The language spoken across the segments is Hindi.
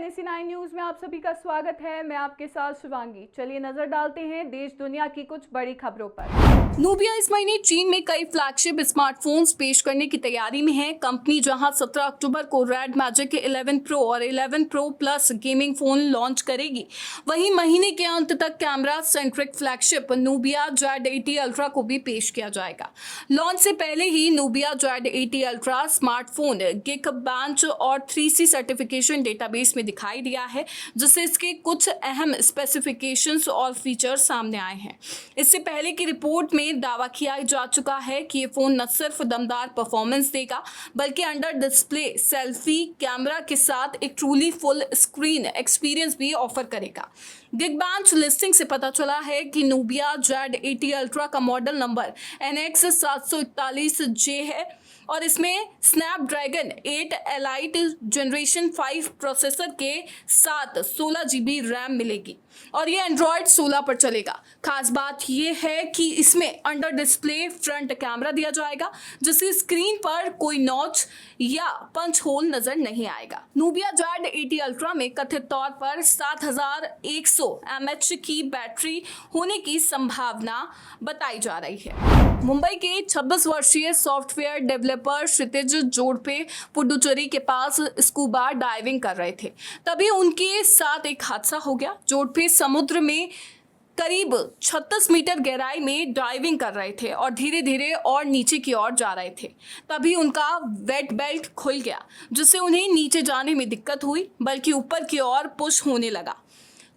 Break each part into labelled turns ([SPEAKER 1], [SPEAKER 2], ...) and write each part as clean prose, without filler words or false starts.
[SPEAKER 1] NAC9 न्यूज में आप सभी का स्वागत है। मैं आपके साथ शिवांगी। चलिए नजर डालते हैं देश दुनिया की कुछ बड़ी खबरों पर। नूबिया इस महीने चीन में कई फ्लैगशिप स्मार्टफोन्स पेश करने की तैयारी में है। कंपनी जहां 17 अक्टूबर को रेड मैजिक 11 प्रो और 11 pro plus gaming phone launch करेगी, वहीं महीने के अंत तक camera centric flagship Nubia Z80 ultra को भी पेश किया जाएगा। लॉन्च से पहले ही Nubia Z80 ultra smartphone Geekbench और 3C सर्टिफिकेशन डेटाबेस में दिखाई दिया है, जिससे इसके कुछ अहम स्पेसिफिकेशंस और फीचर्स सामने आए हैं। इससे पहले की रिपोर्ट में दावा किया जा चुका है कि ये फोन न सिर्फ दमदार परफॉर्मेंस देगा, बल्कि अंडर डिस्प्ले सेल्फी कैमरा के साथ एक ट्रूली फुल स्क्रीन एक्सपीरियंस भी ऑफर करेगा। Geekbench लिस्टिंग से पता चला है कि नूबिया Z80 अल्ट्रा का मॉडल नंबर NX741J है और इसमें स्नैपड्रैगन 8 एलाइट जनरेशन 5 प्रोसेसर के साथ 16 GB रैम मिलेगी और ये एंड्रॉयड 16 पर चलेगा। खास बात यह है कि इसमें अंडर डिस्प्ले फ्रंट कैमरा दिया जाएगा, जिसकी स्क्रीन पर कोई नॉच या पंच होल नजर नहीं आएगा। नूबिया Z80 अल्ट्रा में कथित तौर पर 7100 mAh की बैटरी होने की संभावना बताई जा रही है। मुंबई के 26 वर्षीय सॉफ्टवेयर डेवलपर क्षितिज जोड़पे पुडुचेरी के पास स्कूबा डाइविंग कर रहे थे, तभी उनके साथ एक हादसा हो गया। जोड़पे समुद्र में करीब 36 मीटर गहराई में डाइविंग कर रहे थे और धीरे धीरे और नीचे की ओर जा रहे थे। तभी उनका वेट बेल्ट खुल गया, जिससे उन्हें नीचे जाने में दिक्कत हुई, बल्कि ऊपर की ओर पुश होने लगा।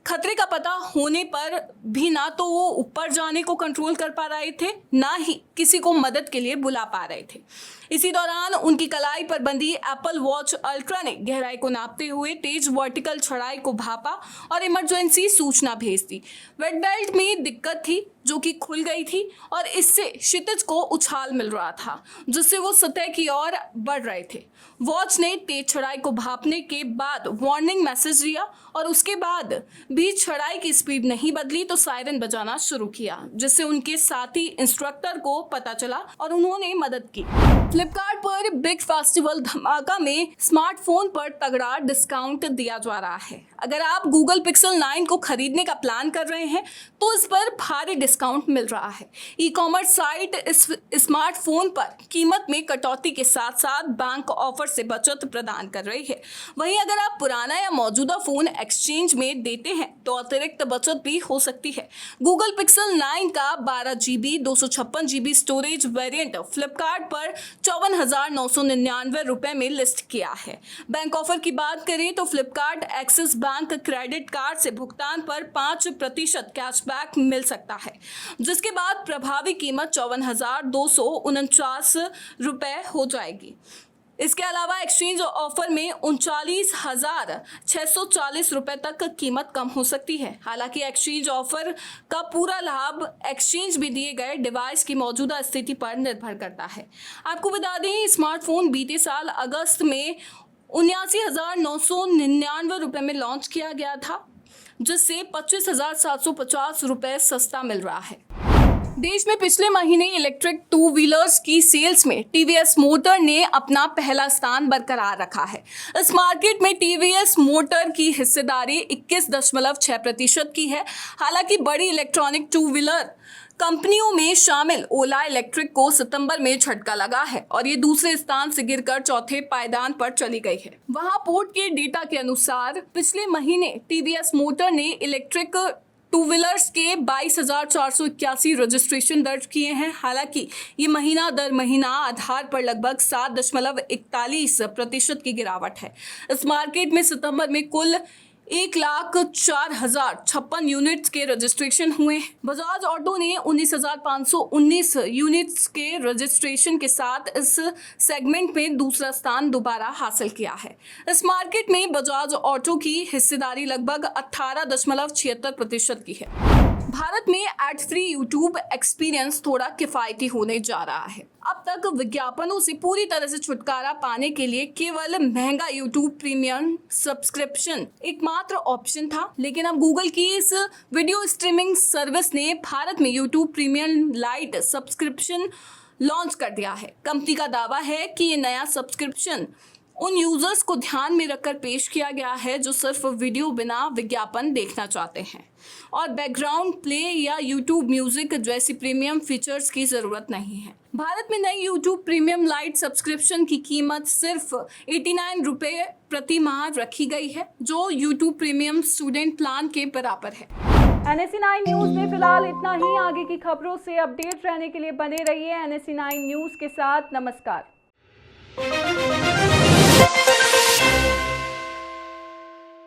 [SPEAKER 1] खतरे का पता होने पर भी ना तो वो ऊपर जाने को कंट्रोल कर पा रहे थे, ना ही किसी को मदद के लिए बुला पा रहे थे। इसी दौरान उनकी कलाई पर बंधी एप्पल वॉच अल्ट्रा ने गहराई को नापते हुए तेज वर्टिकल चढ़ाई को भापा और इमरजेंसी सूचना भेज दी। वेट बेल्ट में दिक्कत थी जो कि खुल गई थी और इससे क्षितिज को उछाल मिल रहा था, जिससे वो सतह की ओर बढ़ रहे थे। वॉच ने तेज चढ़ाई को भापने के बाद वार्निंग मैसेज दिया और उसके बाद भी चढ़ाई की स्पीड नहीं बदली तो सायरन बजाना शुरू किया, जिससे उनके साथी इंस्ट्रक्टर को पता चला और उन्होंने मदद की। फ्लिपकार्ट पर बिग फेस्टिवल धमाका में स्मार्टफोन पर तगड़ा डिस्काउंट दिया जा रहा है। अगर आप गूगल पिक्सल 9 को खरीदने का प्लान कर रहे हैं तो इस पर भारी डिस्काउंट मिल रहा है। ई-कॉमर्स साइट इस स्मार्टफोन पर कीमत में कटौती के साथ साथ बैंक ऑफर से बचत प्रदान कर रही है। वहीं अगर आप पुराना या मौजूदा फोन एक्सचेंज में देते हैं तो अतिरिक्त बचत भी हो सकती है। गूगल पिक्सल 9 का 12 GB 256 GB storage variant Flipkart पर 54,999 रुपए में लिस्ट किया है। बैंक ऑफर की बात करें तो Flipkart axis bank credit card से भुगतान पर 5% कैशबैक मिल सकता है, जिसके बाद प्रभावी कीमत 54,249 रुपए हो जाएगी। इसके अलावा एक्सचेंज ऑफर में 39,640 रुपए तक कीमत कम हो सकती है। हालांकि एक्सचेंज ऑफर का पूरा लाभ एक्सचेंज में दिए गए डिवाइस की मौजूदा स्थिति पर निर्भर करता है। आपको बता दें, स्मार्टफोन बीते साल अगस्त में 79,999 रुपए में लॉन्च किया गया था, जिससे 25,750 रुपए सस्ता मिल रहा है। देश में पिछले महीने इलेक्ट्रिक टू व्हीलर्स की सेल्स में टीवीएस मोटर ने अपना पहला स्थान बरकरार रखा है। इस मार्केट में टीवीएस मोटर की हिस्सेदारी 21.6% की है। हालांकि बड़ी इलेक्ट्रॉनिक टू व्हीलर कंपनियों में शामिल ओला इलेक्ट्रिक को सितंबर में झटका लगा है और ये दूसरे स्थान से गिरकर चौथे पायदान पर चली गई है। वहां पोर्ट के डेटा के अनुसार पिछले महीने टीवीएस मोटर ने इलेक्ट्रिक टू व्हीलर्स के 22,481 रजिस्ट्रेशन दर्ज किए हैं। हालांकि ये महीना दर महीना आधार पर लगभग 7.41% की गिरावट है। इस मार्केट में सितंबर में कुल 1,04,056 यूनिट्स के रजिस्ट्रेशन हुए। बजाज ऑटो ने 19,519 यूनिट्स के रजिस्ट्रेशन के साथ इस सेगमेंट में दूसरा स्थान दोबारा हासिल किया है। इस मार्केट में बजाज ऑटो की हिस्सेदारी लगभग 18.76% की है। भारत में एड फ्री यूट्यूब एक्सपीरियंस थोड़ा किफायती होने जा रहा है। अब तक विज्ञापनों से पूरी तरह से छुटकारा पाने के लिए केवल महंगा यूट्यूब प्रीमियम सब्सक्रिप्शन एकमात्र ऑप्शन था, लेकिन अब गूगल की इस वीडियो स्ट्रीमिंग सर्विस ने भारत में YouTube premium light subscription launch कर दिया है। कंपनी का दावा है कि ये नया सब्सक्रिप्शन उन यूजर्स को ध्यान में रखकर पेश किया गया है जो सिर्फ वीडियो बिना विज्ञापन देखना चाहते हैं और बैकग्राउंड प्ले या यूट्यूब म्यूजिक जैसी प्रीमियम फीचर्स की जरूरत नहीं है। भारत में नई यूट्यूब प्रीमियम लाइट सब्सक्रिप्शन की कीमत सिर्फ 89 रुपये प्रति माह रखी गई है, जो यूट्यूब प्रीमियम स्टूडेंट प्लान के बराबर है।
[SPEAKER 2] NSE9 न्यूज में फिलहाल इतना ही। आगे की खबरों से अपडेट रहने के लिए बने रहिए NSE9 न्यूज के साथ। नमस्कार।